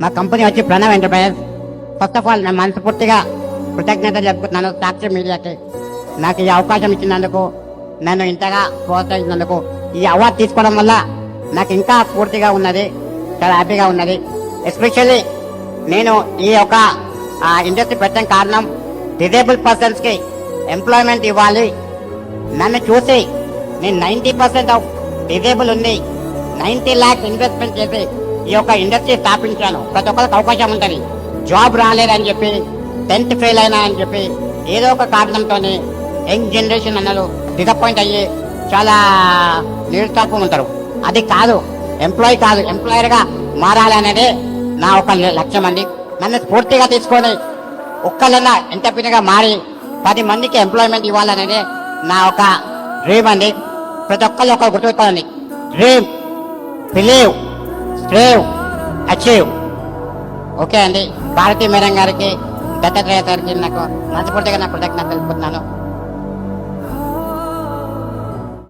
మా కంపెనీ వచ్చి Pranav enterprises. First of all నేను మనస్ఫూర్తిగా కృతజ్ఞతలు చెప్పుకుంటున్నాను సాక్షి మీడియాకి. నాకు ఈ అవకాశం ఇచ్చినందుకు, నన్ను ఇంతగా ప్రోత్సహించినందుకు. ఈ అవార్డు తీసుకోవడం వల్ల నాకు ఇంకా స్ఫూర్తిగా ఉన్నది, చాలా హ్యాపీగా ఉన్నది. ఎస్పెషల్లీ నేను ఈ యొక్క ఇండస్ట్రీ పెట్టడం కారణం డిజేబుల్ పర్సన్స్కి ఎంప్లాయ్మెంట్ ఇవ్వాలి. నన్ను చూసి నేను 90% ఆఫ్ డిజేబుల్ ఉంది, 90 lakhs ఇన్వెస్ట్మెంట్ చేసి ఈ యొక్క ఇండస్ట్రీ స్థాపించాను. ప్రతి ఒక్కరికి అవకాశం ఉంటుంది. జాబ్ రాలేదని చెప్పి, 10th ఫెయిల్ అయినా అని చెప్పి ఏదో ఒక కారణంతో యంగ్ జనరేషన్ అన్నారు డిసప్పాయింట్ అయ్యి చాలా నిరుత్సాహం ఉంటారు. అది కాదు, ఎంప్లాయీ కాదు, ఎంప్లాయర్గా మారాలి అనేది నా ఒక లక్ష్యం అండి. నన్ను స్ఫూర్తిగా తీసుకొని ఒక్కళ్ళన్నా ఎంటర్ప్రీనర్గా మారి 10 మందికి ఎంప్లాయ్మెంట్ ఇవ్వాలనేది నా ఒక డ్రీమ్ అండి. ప్రతి ఒక్కళ్ళు ఒక గుర్తుపెట్టుకోండి, డ్రీమ్, బిలీవ్, స్ట్రేవ్, అచీవ్. ఓకే అండి. భారతీ మేడం గారికి, దత్తాత్రేయ గారికి నాకు మనస్ఫూర్తిగా నా కృతజ్ఞతలు తెలుపుతున్నాను.